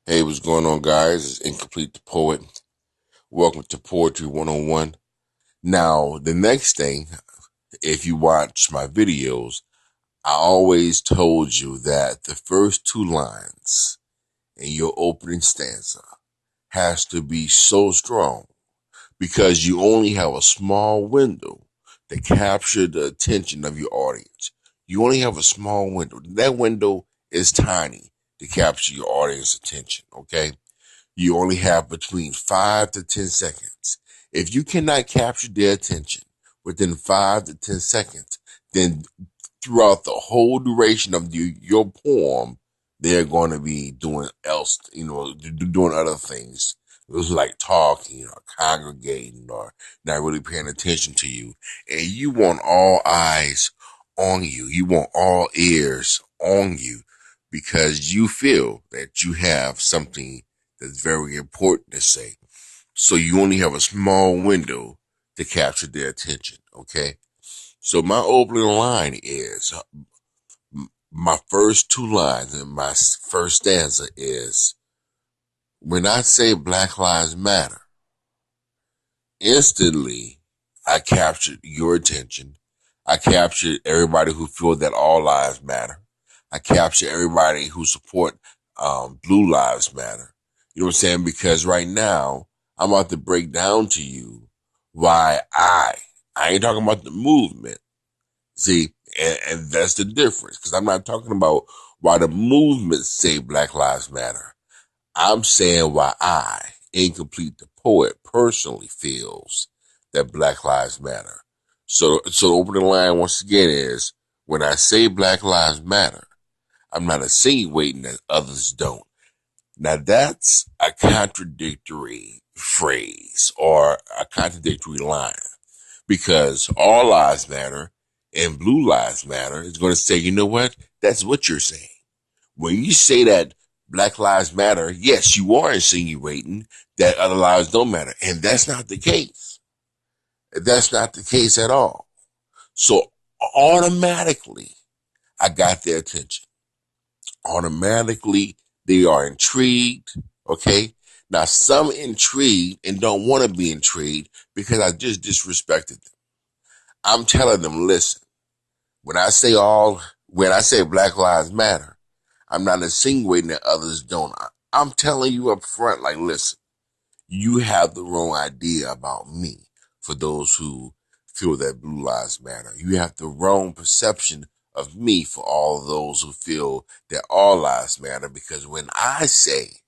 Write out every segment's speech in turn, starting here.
Hey, what's going on, guys? It's Incomplete the Poet. Welcome to Poetry 101. Now, the next thing, if you watch my videos, I always told you that the first two lines in your opening stanza has to be so strong because you only have a small window to capture the attention of your audience. You only have a small window. That window is tiny to capture your audience attention, okay? You only have between 5 to 10 seconds. If you cannot capture their attention within 5 to 10 seconds, then throughout the whole duration of your poem, they're going to be doing else, doing other things. It was like talking or congregating or not really paying attention to you. And you want all eyes on you. You want all ears on you because you feel that you have something that's very important to say. So you only have a small window to capture their attention. Okay. So my opening line is my first two lines in my first stanza is when I say Black Lives Matter, instantly I captured your attention. I captured everybody who feel that all lives matter. I capture everybody who support Blue Lives Matter. You know what I'm saying? Because right now I'm about to break down to you why I ain't talking about the movement. See, and that's the difference because I'm not talking about why the movement say Black Lives Matter. I'm saying why Incomplete the Poet, personally feels that Black Lives Matter. So the opening line once again is, when I say Black Lives Matter, I'm not insinuating that others don't. Now that's a contradictory phrase or a contradictory line because all lives matter and blue lives matter is going to say, you know what? That's what you're saying. When you say that Black Lives Matter, yes, you are insinuating that other lives don't matter. And that's not the case. That's not the case at all. So automatically, I got their attention. Automatically, they are intrigued. Okay. Now, some intrigued and don't want to be intrigued because I just disrespected them. I'm telling them, listen, when I say Black Lives Matter, I'm not insinuating that others don't. I'm telling you up front, like, listen, you have the wrong idea about me for those who feel that Blue Lives Matter. You have the wrong perception of me for all those who feel that all lives matter because when I say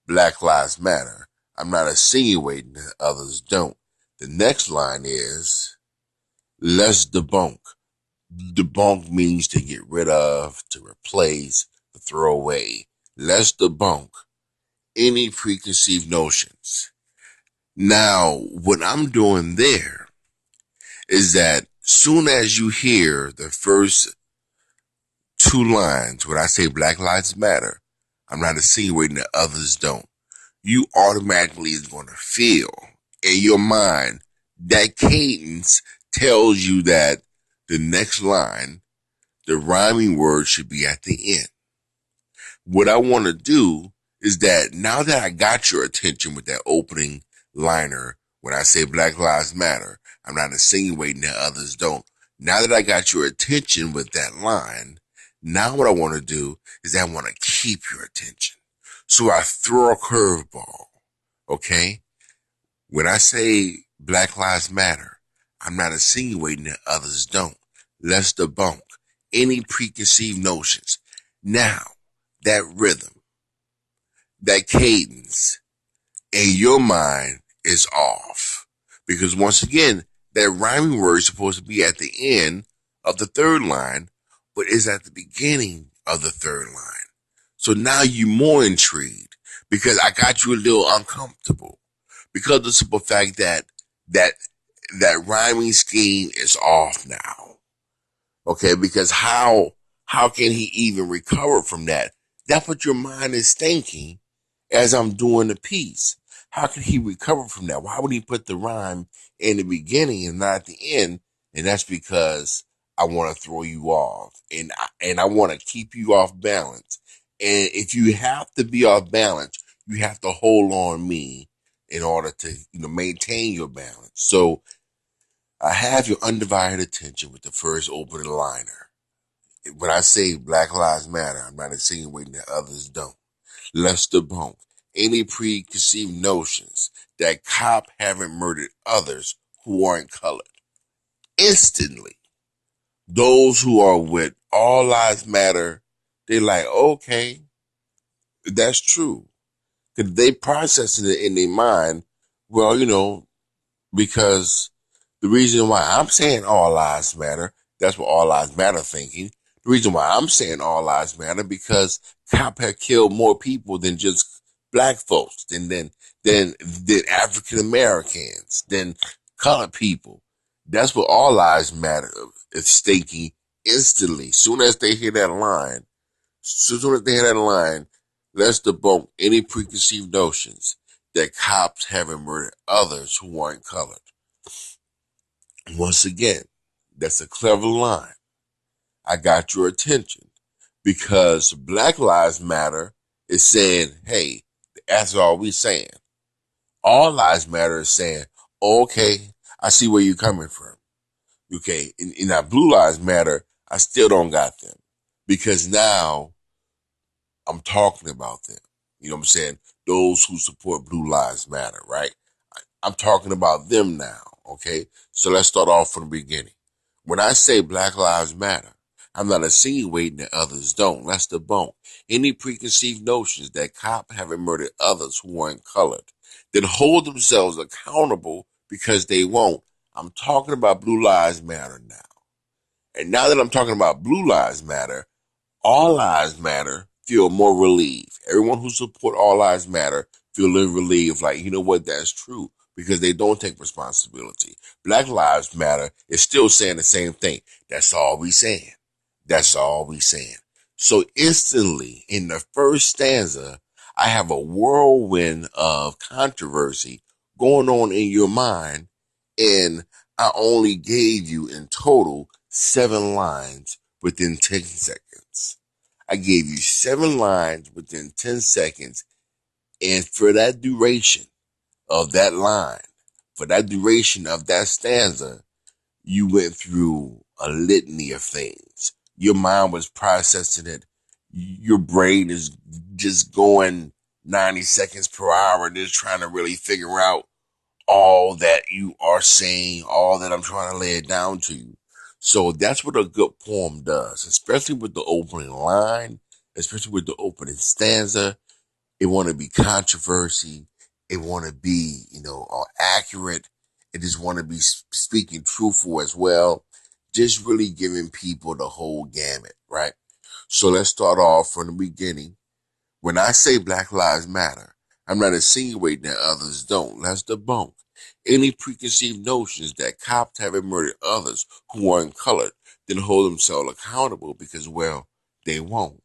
Black Lives Matter, I'm not insinuating that others don't. The next line is, let's debunk. Debunk means to get rid of, to replace, to throw away. Let's debunk any preconceived notions. Now, what I'm doing there is that soon as you hear the first two lines, when I say Black Lives Matter, I'm not insinuating that others don't. You automatically is going to feel in your mind that cadence tells you that the next line, the rhyming word, should be at the end. What I want to do is that now that I got your attention with that opening liner, when I say Black Lives Matter, I'm not insinuating that others don't. Now that I got your attention with that line, now what I want to do is I want to keep your attention. So I throw a curveball. Okay? When I say Black Lives Matter, I'm not insinuating that others don't. Let's debunk any preconceived notions. Now, that rhythm, that cadence in your mind is off. Because once again, that rhyming word is supposed to be at the end of the third line, but is at the beginning of the third line. So now you're more intrigued because I got you a little uncomfortable because of the simple fact that that rhyming scheme is off now. Okay, because how can he even recover from that? That's what your mind is thinking as I'm doing the piece. How can he recover from that? Why would he put the rhyme in the beginning and not at the end? And that's because I want to throw you off and I want to keep you off balance. And if you have to be off balance, you have to hold on me in order to, maintain your balance. So I have your undivided attention with the first opening liner. When I say Black Lives Matter, I'm not insinuating that others don't. Let's debunk any preconceived notions that cop haven't murdered others who aren't colored. Instantly, those who are with All Lives Matter, they're like, okay, that's true. Because they processing it in their mind, well, because the reason why I'm saying all lives matter, that's what all lives matter thinking. The reason why I'm saying all lives matter because cop had killed more people than just black folks, than African Americans, than colored people. That's what all lives matter is thinking instantly. Soon as they hear that line, soon as they hear that line, let's debunk any preconceived notions that cops haven't murdered others who aren't colored. Once again, that's a clever line. I got your attention because Black Lives Matter is saying, hey, that's all we saying. All Lives Matter is saying, okay, I see where you're coming from. Okay, and now Blue Lives Matter, I still don't got them because now I'm talking about them. You know what I'm saying? Those who support Blue Lives Matter, right? I'm talking about them now, okay? So let's start off from the beginning. When I say Black Lives Matter, I'm not insinuating that others don't. That's the bone. Any preconceived notions that cops haven't murdered others who weren't colored, then hold themselves accountable because they won't. I'm talking about Blue Lives Matter now. And now that I'm talking about Blue Lives Matter, All Lives Matter feel more relieved. Everyone who support All Lives Matter feel a little relieved, like, you know what, that's true, because they don't take responsibility. Black Lives Matter is still saying the same thing. That's all we saying. That's all we saying. So instantly, in the first stanza, I have a whirlwind of controversy going on in your mind, and I only gave you in total 7 lines within 10 seconds. I gave you 7 lines within 10 seconds. And for that duration of that line, for that duration of that stanza, you went through a litany of things. Your mind was processing it. Your brain is just going 90 seconds per hour, just trying to really figure out all that you are saying, all that I'm trying to lay it down to you. So that's what a good poem does, especially with the opening line, especially with the opening stanza. It want to be controversy. It want to be, accurate. It just want to be speaking truthful as well. Just really giving people the whole gamut, right? So let's start off from the beginning. When I say Black Lives Matter, I'm not insinuating that others don't. Let's debunk any preconceived notions that cops haven't murdered others who aren't colored, then hold themselves accountable because, well, they won't.